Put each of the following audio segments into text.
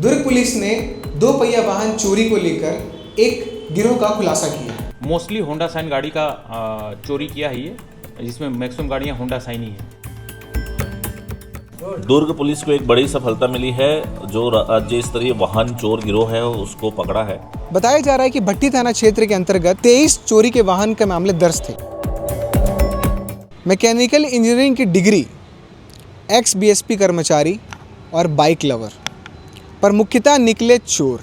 दुर्ग police ने दो पहिया वाहन चोरी को लेकर एक गिरोह का खुलासा किया है। मोस्टली होंडा साइन गाड़ी का चोरी किया है ये, जिसमें मैक्सिमम गाड़ियां होंडा साइन ही है। दुर्ग पुलिस को एक बड़ी सफलता मिली है। जो राज्य स्तरीय वाहन चोर गिरोह है उसको पकड़ा है। बताया जा रहा है कि भट्टी थाना क्षेत्र के अंतर्गत 23 चोरी के वाहन के मामले दर्ज थे। मैकेनिकल इंजीनियरिंग की डिग्री, एक्स बीएसपी कर्मचारी और बाइक लवर, पर मुख्यतः निकले चोर।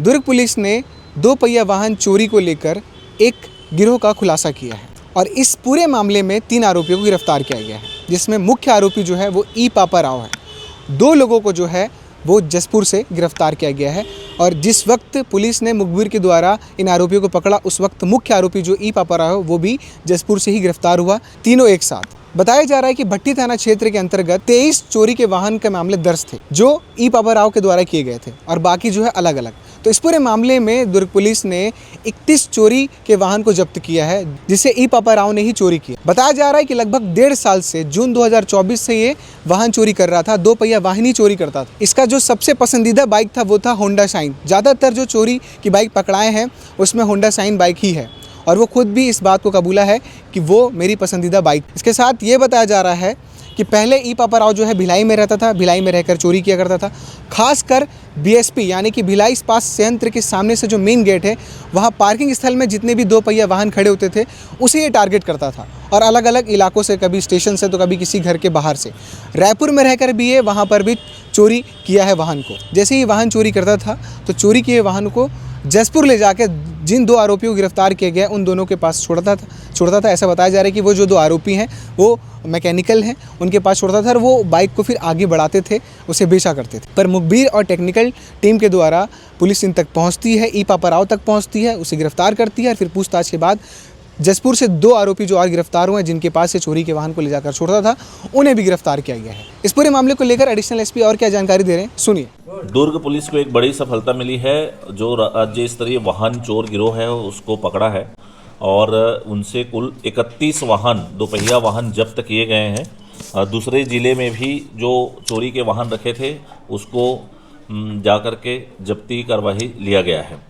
दुर्ग पुलिस ने दो पहिया वाहन चोरी को लेकर एक गिरोह का खुलासा किया है और इस पूरे मामले में 3 आरोपियों को गिरफ्तार किया गया है, जिसमें मुख्य आरोपी जो है वो ई पापा राव है। 2 लोगों को जो है वो जसपुर से गिरफ्तार किया गया है और जिस वक्त पुलिस ने मुखबिर के द्वारा इन आरोपियों को पकड़ा, उस वक्त मुख्य आरोपी जो ई पापा राव है वो भी जसपुर से ही गिरफ्तार हुआ। तीनों एक साथ। बताया जा रहा है कि भट्टी थाना क्षेत्र के अंतर्गत 23 चोरी के वाहन के मामले दर्ज थे, जो ई पापा राव के द्वारा किए गए थे और बाकी जो है अलग अलग। तो इस पूरे मामले में दुर्ग पुलिस ने 31 चोरी के वाहन को जब्त किया है, जिसे ई पापा राव ने ही चोरी किया। बताया जा रहा है कि लगभग 1.5 साल से जून 2024 से ये वाहन चोरी कर रहा था, 2 पहिया वाहन ही चोरी करता था। इसका जो सबसे पसंदीदा बाइक था वो था होंडा शाइन। ज़्यादातर जो चोरी की बाइक पकड़ाए हैं उसमें होंडा शाइन बाइक ही है और वो खुद भी इस बात को कबूला है कि वो मेरी पसंदीदा बाइक। इसके साथ ये बताया जा रहा है कि पहले ई पापा राव जो है भिलाई में रहता था, भिलाई में रहकर चोरी किया करता था। खासकर बीएसपी यानी कि भिलाई इस्पात संयंत्र के सामने से जो मेन गेट है वहाँ पार्किंग स्थल में जितने भी 2 पहिया वाहन खड़े होते थे उसे ये टारगेट करता था और अलग अलग इलाकों से, कभी स्टेशन से तो कभी किसी घर के बाहर से। रायपुर में रहकर भी ये वहाँ पर भी चोरी किया है वाहन को। जैसे ही वाहन चोरी करता था तो चोरी किए वाहन को जसपुर ले जाकर जिन 2 आरोपियों को गिरफ्तार किया गया उन दोनों के पास छोड़ता था। ऐसा बताया जा रहा है कि वो जो 2 आरोपी हैं वो मैकेनिकल हैं, उनके पास छोड़ता था और वो बाइक को फिर आगे बढ़ाते थे, उसे बेचा करते थे। पर मुखबिर और टेक्निकल टीम के द्वारा पुलिस इन तक पहुंचती है, ई पापा राव तक पहुंचती है, उसे गिरफ्तार करती है और फिर पूछताछ के बाद जसपुर से 2 आरोपी जो आज गिरफ्तार हुए हैं, जिनके पास से चोरी के वाहन को ले जाकर छोड़ता था, उन्हें भी गिरफ्तार किया गया है। इस पूरे मामले को लेकर एडिशनल एसपी और क्या जानकारी दे रहे हैं, सुनिए। दुर्ग पुलिस को एक बड़ी सफलता मिली है। जो राज्य स्तरीय वाहन चोर गिरोह है उसको पकड़ा है और उनसे कुल 31 वाहन, 2 पहिया वाहन जब्त किए गए हैं। दूसरे ज़िले में भी जो चोरी के वाहन रखे थे उसको जाकर के जब्ती कार्रवाई लिया गया है।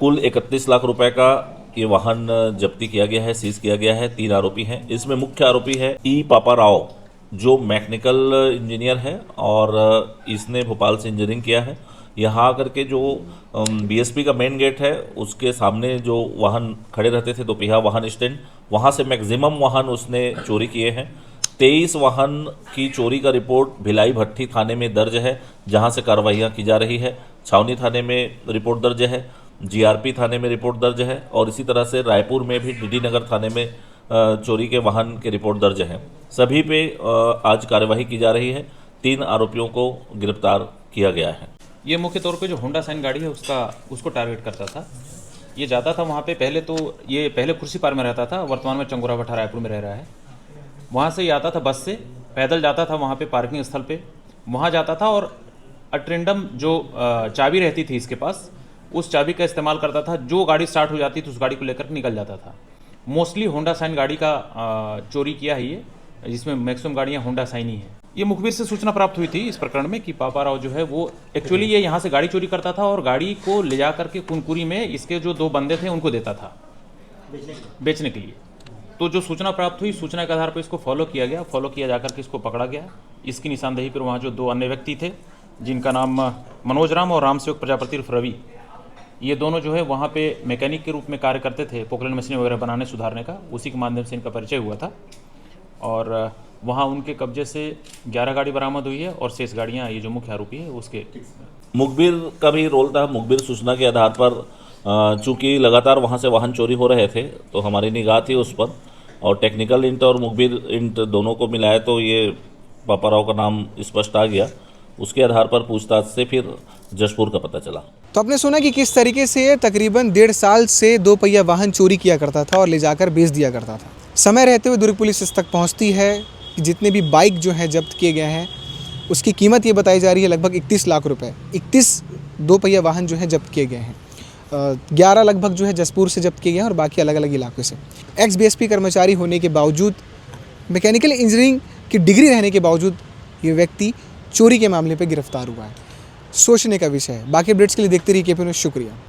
कुल 31 लाख रुपए का ये वाहन जब्ती किया गया है, सीज किया गया है। 3 आरोपी हैं। इसमें मुख्य आरोपी है ई पापा राव, जो मैकेनिकल इंजीनियर है और इसने भोपाल से इंजीनियरिंग किया है। यहाँ आकर के जो बीएसपी का मेन गेट है उसके सामने जो वाहन खड़े रहते थे, 2 पहिया वाहन स्टैंड, वहाँ से मैक्सिमम वाहन उसने चोरी किए हैं। 23 वाहन की चोरी का रिपोर्ट भिलाई भट्टी थाने में दर्ज है, जहाँ से कार्रवाइयाँ की जा रही है। छावनी थाने में रिपोर्ट दर्ज है, जीआरपी थाने में रिपोर्ट दर्ज है और इसी तरह से रायपुर में भी डीडी नगर थाने में चोरी के वाहन के रिपोर्ट दर्ज है। सभी पे आज कार्यवाही की जा रही है। 3 आरोपियों को गिरफ्तार किया गया है। ये मुख्य तौर पे जो होंडा साइन गाड़ी है उसको टारगेट करता था। ये जाता था वहाँ पे, पहले कुर्सी पार में रहता था, वर्तमान में चंगोरा भट्टा रायपुर में रह रहा है। वहाँ से ही आता था, बस से पैदल जाता था वहाँ पे पार्किंग स्थल पे, वहाँ जाता था और अटेंडम जो चाबी रहती थी इसके पास, उस चाबी का इस्तेमाल करता था। जो गाड़ी स्टार्ट हो जाती थी उस गाड़ी को लेकर निकल जाता था। मोस्टली होंडा साइन गाड़ी का चोरी किया है ये, जिसमें मैक्सिमम गाड़ियाँ होंडा साइन ही है। ये मुखबिर से सूचना प्राप्त हुई थी इस प्रकरण में कि पापा राव जो है वो एक्चुअली ये यहाँ से गाड़ी चोरी करता था और गाड़ी को ले जा करके कुनकुरी में इसके जो 2 बंदे थे उनको देता था बेचने के लिए। तो जो सूचना प्राप्त हुई, सूचना के आधार पर इसको फॉलो किया जाकर के इसको पकड़ा गया। इसकी निशानदेही पर वहाँ जो 2 अन्य व्यक्ति थे, जिनका नाम मनोज राम और रामसेवक प्रजापति उर्फ रवि, ये दोनों जो है वहाँ पे मैकेनिक के रूप में कार्य करते थे, पोकलेन मशीन वगैरह बनाने सुधारने का। उसी के माध्यम से इनका परिचय हुआ था और वहाँ उनके कब्जे से 11 गाड़ी बरामद हुई है और शेष गाड़ियाँ ये जो मुख्य आरोपी है उसके। मुखबिर का भी रोल था। मुखबिर सूचना के आधार पर चूंकि लगातार वहाँ से वाहन चोरी हो रहे थे तो हमारी निगाह थी उस पर और टेक्निकल इंट और मुखबिर इंट दोनों को मिलाया तो ये पापा राव का नाम स्पष्ट आ गया। उसके आधार पर पूछताछ से फिर जसपुर का पता चला। तो आपने सुना कि किस तरीके से तकरीबन 1.5 साल से 2 पहिया वाहन चोरी किया करता था और ले जाकर बेच दिया करता था। समय रहते हुए दुर्ग पुलिस इस तक पहुंचती है कि जितने भी बाइक जो हैं जब्त किए गए हैं उसकी कीमत ये बताई जा रही है लगभग 31 लाख रुपए। 31 2 पहिया वाहन जो हैं जब्त किए गए हैं। 11 लगभग जो है जसपुर से जब्त किए गए हैं और बाकी अलग अलग इलाकों से। एक्स बीएसपी कर्मचारी होने के बावजूद, मैकेनिकल इंजीनियरिंग की डिग्री रहने के बावजूद ये व्यक्ति चोरी के मामले पर गिरफ्तार हुआ है। सोचने का विषय है। बाकी अपडेट्स के लिए देखते रहिए केपी न्यूज़। शुक्रिया।